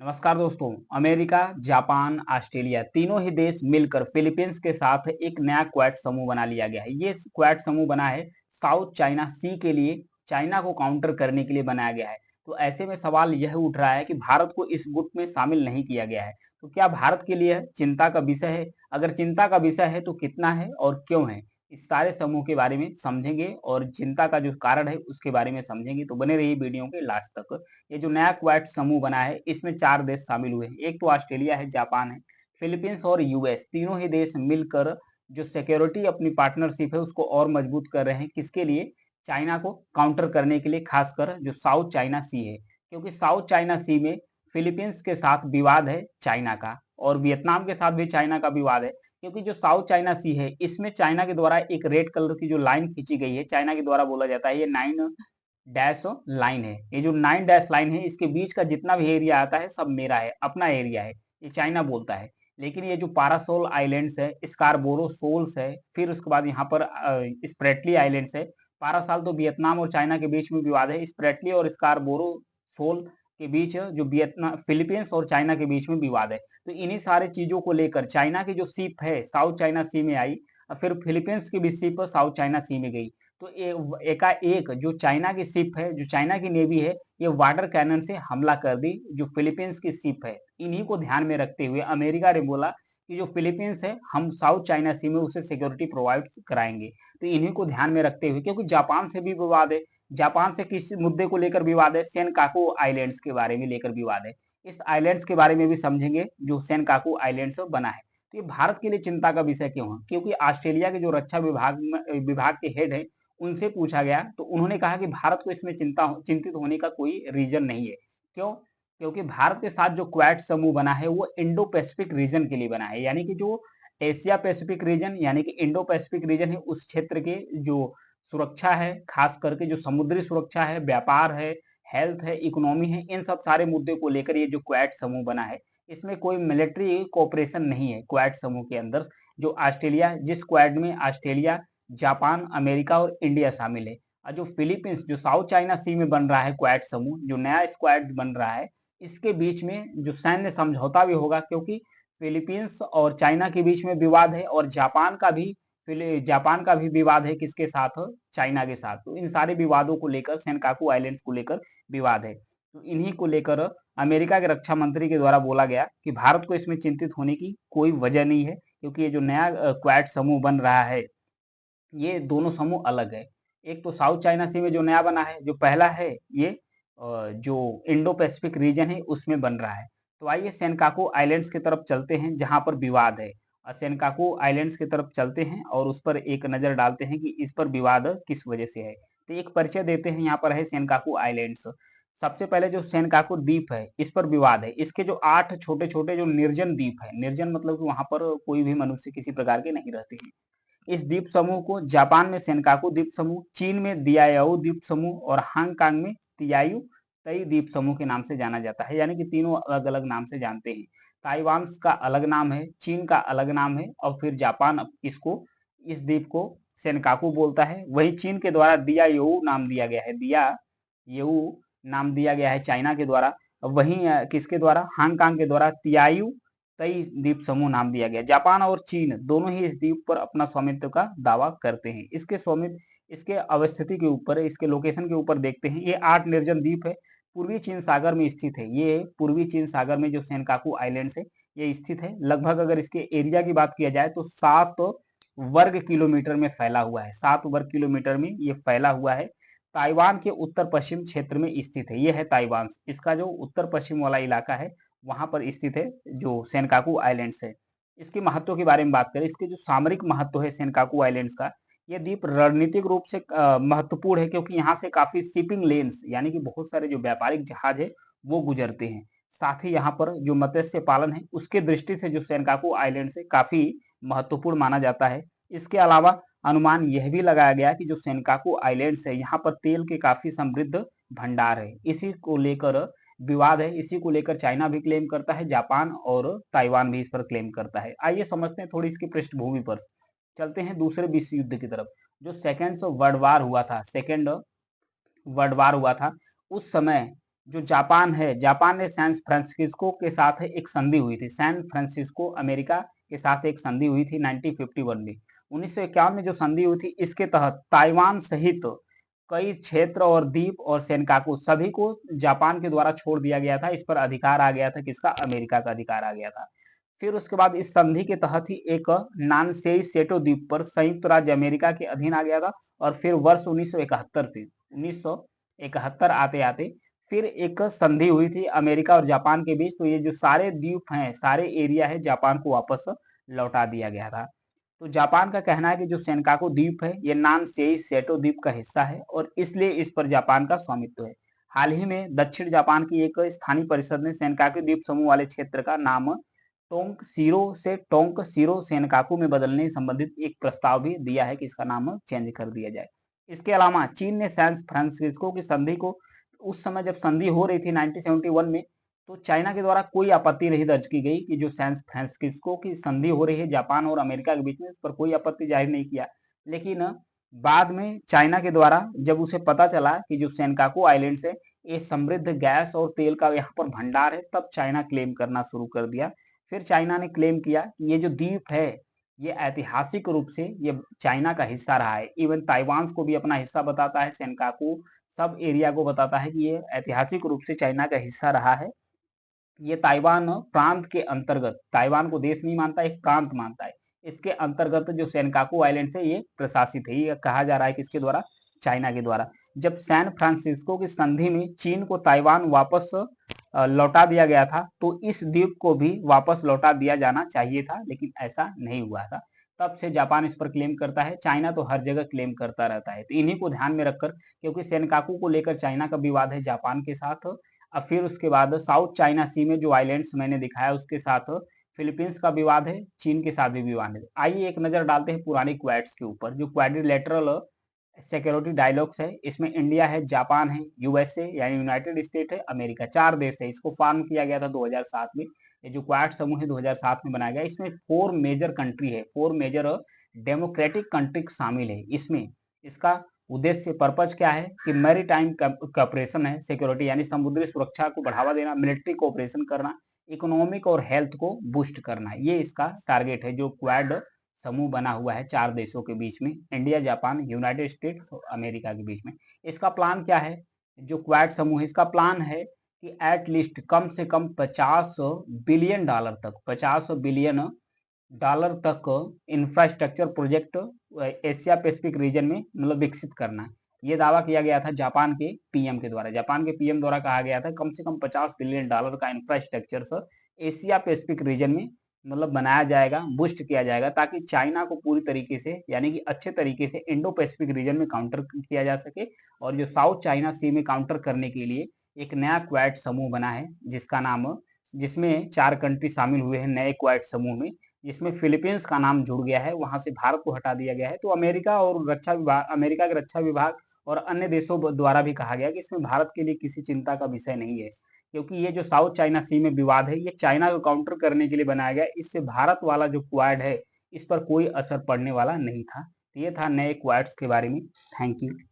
नमस्कार दोस्तों। America, Japan, Australia तीनों ही देश मिलकर फिलीपींस के साथ एक नया क्वाड समूह बना लिया गया है। ये क्वाड समूह बना है साउथ चाइना सी के लिए, चाइना को काउंटर करने के लिए बनाया गया है। तो ऐसे में सवाल यह उठ रहा है कि भारत को इस गुट में शामिल नहीं किया गया है। तो क्या भारत के लिए चिंता का विषय है? अगर चिंता का विषय है तो कितना है और क्यों है? इस सारे समूह के बारे में समझेंगे और चिंता का जो कारण है उसके बारे में समझेंगे। तो बने रहिए वीडियो के लास्ट तक। ये जो नया क्वाड समूह बना है इसमें 4 देश शामिल हुए हैं। एक तो ऑस्ट्रेलिया है, जापान है, फिलीपींस और यूएस तीनों ही देश मिलकर जो सिक्योरिटी अपनी पार्टनरशिप है उसको और मजबूत कर रहे हैं। किसके लिए? चाइना को काउंटर करने के लिए, खासकर जो साउथ चाइना सी है। क्योंकि साउथ चाइना सी में फिलीपींस के साथ विवाद है चाइना का, और वियतनाम के साथ भी चाइना का विवाद है। क्योंकि जो साउथ चाइना सी है इसमें चाइना के द्वारा एक रेड कलर की जो लाइन खींची गई है, चाइना के द्वारा बोला जाता है ये 9 डैश लाइन है। ये जो 9 डैश लाइन है इसके बीच का जितना भी एरिया आता है सब मेरा है, अपना एरिया है, ये चाइना बोलता है। लेकिन ये जो पारासोल आइलैंड्स है, स्कारबोरो सोल्स है, फिर उसके बाद यहाँ पर स्प्रेटली आइलैंड्स है। पारासाल तो वियतनाम और चाइना के बीच में विवाद है, स्प्रेटली और स्कारबोरो सोल के बीच जो वियतनाम, फिलीपींस और चाइना के बीच में विवाद है। तो इन्हीं सारे चीजों को लेकर चाइना की जो शिप है साउथ चाइना सी में आई, और फिर फिलीपींस की भी शिप साउथ चाइना सी में गई। तो एकाएक जो चाइना की शिप है, जो चाइना की नेवी है, ये वाटर कैनन से हमला कर दी जो फिलीपींस की शिप है। इन्हीं को ध्यान में रखते हुए अमेरिका ने बोला कि जो फिलीपींस है हम साउथ चाइना सी में उसे सिक्योरिटी प्रोवाइड कराएंगे। तो इन्हीं को ध्यान में रखते हुए, क्योंकि जापान से भी विवाद है, जापान से किस मुद्दे को लेकर विवाद है? सेनकाकू आइलैंड्स के बारे में लेकर विवाद है। इस आइलैंड्स के बारे में भी समझेंगे जो सेनकाकू आइलैंड्स बना है। तो ये भारत के लिए चिंता का विषय क्यों है? क्योंकि ऑस्ट्रेलिया के जो रक्षा विभाग के हेड है उनसे पूछा गया तो उन्होंने कहा कि भारत को इसमें चिंतित होने का कोई रीजन नहीं है। क्यों? क्योंकि भारत के साथ जो क्वाड समूह बना है वो इंडो पैसिफिक रीजन के लिए बना है, यानी कि जो एशिया पैसिफिक रीजन यानी कि इंडो पैसिफिक रीजन है उस क्षेत्र के जो सुरक्षा है, खास करके जो समुद्री सुरक्षा है, व्यापार है, हेल्थ है, इकोनॉमी है, इन सब सारे मुद्दे को लेकर ये जो क्वाड समूह बना है इसमें कोई मिलिट्री कोऑपरेशन नहीं है। क्वाड समूह के अंदर जो ऑस्ट्रेलिया, जिस क्वाड में ऑस्ट्रेलिया, जापान, अमेरिका और इंडिया शामिल है, और जो फिलीपींस जो साउथ चाइना सी में बन रहा है क्वाड समूह, जो नया स्क्वाड बन रहा है, इसके बीच में जो सैन्य समझौता भी होगा, क्योंकि फिलीपींस और चाइना के बीच में विवाद है, और जापान का भी विवाद है किसके साथ? चाइना के साथ। तो इन सारे विवादों को लेकर, सेनकाकू आइलैंड्स को लेकर विवाद है। तो इन्हीं को लेकर अमेरिका के रक्षा मंत्री के द्वारा बोला गया कि भारत को इसमें चिंतित होने की कोई वजह नहीं है, क्योंकि ये जो नया क्वाड समूह बन रहा है ये दोनों समूह अलग है। एक तो साउथ चाइना सी में जो नया बना है, जो पहला है ये जो इंडो पैसिफिक रीजन है उसमें बन रहा है। तो आइए सेनकाकू आइलैंड्स की तरफ चलते हैं जहां पर विवाद है, और सेनकाकू आइलैंड्स की तरफ चलते हैं और उस पर एक नजर डालते हैं कि इस पर विवाद किस वजह से है। तो एक परिचय देते हैं, यहाँ पर है सेनकाकू आइलैंड्स। सबसे पहले जो सेनकाकू द्वीप है इस पर विवाद है। इसके जो 8 छोटे छोटे जो निर्जन द्वीप है, निर्जन मतलब कि वहां पर कोई भी मनुष्य किसी प्रकार के नहीं रहते हैं, इस द्वीप समूह को जापान में सेनकाकू द्वीप समूह, चीन में दियाओ द्वीप समूह और हांगकांग में तियायु तई द्वीप समूह के नाम से जाना जाता है। यानी कि तीनों अलग अलग नाम से जानते हैं। ताइवान का अलग नाम है, चीन का अलग नाम है, और फिर जापान इसको, इस द्वीप को सेनकाकू बोलता है। वही चीन के द्वारा दियाओ नाम दिया गया है, दिया येऊ नाम दिया गया है चाइना के द्वारा। वहीं किसके द्वारा? हांगकांग के द्वारा तियायु तई द्वीप समूह नाम दिया गया। जापान और चीन दोनों ही इस द्वीप पर अपना स्वामित्व का दावा करते हैं। इसके स्वामित्व, इसके अवस्थिति के ऊपर, इसके लोकेशन के ऊपर देखते हैं। ये 8 निर्जन द्वीप है, पूर्वी चीन सागर में स्थित है। ये पूर्वी चीन सागर में जो सेनकाकू आइलैंड्स है ये स्थित है। लगभग अगर इसके एरिया की बात किया जाए तो 7 वर्ग किलोमीटर में फैला हुआ है, 7 वर्ग किलोमीटर में ये फैला हुआ है। ताइवान के उत्तर पश्चिम क्षेत्र में स्थित है। ये है ताइवान, इसका जो उत्तर पश्चिम वाला इलाका है वहां पर स्थित है जो सेनकाकू आइलैंड्स है। इसके महत्व के बारे में बात करें, इसके जो सामरिक महत्व है सेनकाकू आइलैंड्स का, ये द्वीप रणनीतिक रूप से महत्वपूर्ण है, क्योंकि यहाँ से काफी शिपिंग लेन्स यानी कि बहुत सारे जो व्यापारिक जहाज है वो गुजरते हैं। साथ ही यहाँ पर जो मत्स्य पालन है उसके दृष्टि से जो सेनकाकू आइलैंड से काफी महत्वपूर्ण माना जाता है। इसके अलावा अनुमान यह भी लगाया गया कि जो सेनकाकू आइलैंड्स है यहाँ पर तेल के काफी समृद्ध भंडार है। इसी को लेकर विवाद है, इसी को लेकर चाइना भी क्लेम करता है, जापान और ताइवान भी इस पर क्लेम करता है। आइए समझते हैं थोड़ी इसकी पृष्ठभूमि पर। चलते हैं दूसरे विश्व युद्ध की तरफ। जो सेकेंड वर्ल्ड वार हुआ था, सेकेंड वर्ल्ड वार हुआ था, उस समय जो जापान है, जापान ने सैन फ्रांसिस्को के साथ एक संधि हुई थी। सैन फ्रांसिस्को अमेरिका के साथ एक संधि हुई थी 1951 में। 1951 में जो संधि हुई थी, इसके तहत ताइवान सहित कई क्षेत्र और द्वीप और सेनकाकू सभी को जापान के द्वारा छोड़ दिया गया था। इस पर अधिकार आ गया था किसका? अमेरिका का अधिकार आ गया था। फिर उसके बाद इस संधि के तहत ही एक नानसेई सेटो द्वीप पर संयुक्त राज्य अमेरिका के अधीन आ गया था। और फिर वर्ष 1971 आते आते फिर एक संधि हुई थी अमेरिका और जापान के बीच। तो ये जो सारे द्वीप हैं, सारे एरिया है, जापान को वापस लौटा दिया गया था। तो जापान का कहना है कि जो सेनकाकू द्वीप है ये नानसेई सेटो द्वीप का हिस्सा है और इसलिए इस पर जापान का स्वामित्व है। हाल ही में दक्षिण जापान की एक स्थानीय परिषद ने सेनकाकू द्वीप समूह वाले क्षेत्र का नाम टोंकशीरो से टोंकशीरो सेनकाकू में बदलने संबंधित एक प्रस्ताव भी दिया है कि इसका नाम चेंज कर दिया जाए। इसके अलावा चीन ने सैन फ्रांसिस्को की संधि को, उस समय जब संधि हो रही थी 1971 में, तो चाइना के द्वारा कोई आपत्ति नहीं दर्ज की गई कि जो सैन फ्रांसिस्को की संधि हो रही है जापान और अमेरिका के बीच में, उस पर कोई आपत्ति जाहिर नहीं किया। लेकिन बाद में चाइना के द्वारा जब उसे पता चला कि जो सेनकाकू आइलैंड है ये समृद्ध गैस और तेल का यहाँ पर भंडार है, तब चाइना क्लेम करना शुरू कर दिया। फिर चाइना ने क्लेम किया कि ये जो द्वीप है ये ऐतिहासिक रूप से ये चाइना का हिस्सा रहा है। इवन ताइवान को भी अपना हिस्सा बताता है, सेनकाकू सब एरिया को बताता है कि ये ऐतिहासिक रूप से चाइना का हिस्सा रहा है। ये ताइवान प्रांत के अंतर्गत, ताइवान को देश नहीं मानता, एक प्रांत मानता है। इसके अंतर्गत जो सेनकाकू आइलैंड है ये प्रशासित है। ये कहा जा रहा है किसके द्वारा? चाइना के द्वारा। जब सैन फ्रांसिस्को की संधि में चीन को ताइवान वापस लौटा दिया गया था, तो इस द्वीप को भी वापस लौटा दिया जाना चाहिए था, लेकिन ऐसा नहीं हुआ था। तब से जापान इस पर क्लेम करता है। चाइना तो हर जगह क्लेम करता रहता है। तो इन्हीं को ध्यान में रखकर, क्योंकि सेनकाकू को लेकर चाइना का विवाद है जापान के साथ। अब फिर उसके बाद साउथ चाइना सी में जो आइलैंड्स मैंने दिखाया उसके साथ फिलीपींस का विवाद है, चीन के साथ भी विवाद है। आइए एक नजर डालते हैं पुरानी क्वाड्स के ऊपर। जो क्वाड्रिलेटरल सिक्योरिटी डायलॉग्स है, इसमें इंडिया है, जापान है, यूएसए यानी यूनाइटेड स्टेट है, अमेरिका, 4 देश है। इसको फॉर्म किया गया था 2007 में। ये जो क्वाड समूह है 2007 में बनाया गया। इसमें 4 मेजर कंट्री है, 4 मेजर डेमोक्रेटिक कंट्री शामिल है इसमें। इसका उद्देश्य, पर्पज क्या है कि मैरीटाइम कॉपरेशन है, सिक्योरिटी यानी समुद्री सुरक्षा को बढ़ावा देना, मिलिट्री कोऑपरेशन करना, इकोनॉमिक और हेल्थ को बूस्ट करना, ये इसका टारगेट है। जो क्वाड समूह बना हुआ है 4 देशों के बीच में, इंडिया, जापान, यूनाइटेड स्टेट्स और अमेरिका के बीच में। इसका प्लान क्या है? जो क्वाड समूह है इसका प्लान है कि एटलीस्ट कम से कम 50 बिलियन डॉलर तक, 50 बिलियन डॉलर तक infrastructure project Asia Pacific region में मतलब विकसित करना है। ये दावा किया गया था जापान के पीएम के द्वारा। जापान के पीएम द्वारा कहा गया था कम से कम 50 बिलियन डॉलर का इंफ्रास्ट्रक्चर एशिया पैसिफिक रीजन में मतलब बनाया जाएगा, बूस्ट किया जाएगा, ताकि चाइना को पूरी तरीके से यानी कि अच्छे तरीके से इंडो पैसिफिक रीजन में काउंटर किया जा सके। और जो साउथ चाइना सी में काउंटर करने के लिए एक नया क्वाड समूह बना है जिसका नाम, जिसमें 4 कंट्री शामिल हुए हैं नए क्वाड समूह में, जिसमें फिलीपींस का नाम जुड़ गया है, वहां से भारत को हटा दिया गया है। तो अमेरिका और रक्षा विभाग, अमेरिका के रक्षा विभाग और अन्य देशों द्वारा भी कहा गया कि इसमें भारत के लिए किसी चिंता का विषय नहीं है, क्योंकि ये जो साउथ चाइना सी में विवाद है ये चाइना को काउंटर करने के लिए बनाया गया। इससे भारत वाला जो क्वाड है इस पर कोई असर पड़ने वाला नहीं था। तो ये था नए क्वाड्स के बारे में। Thank you.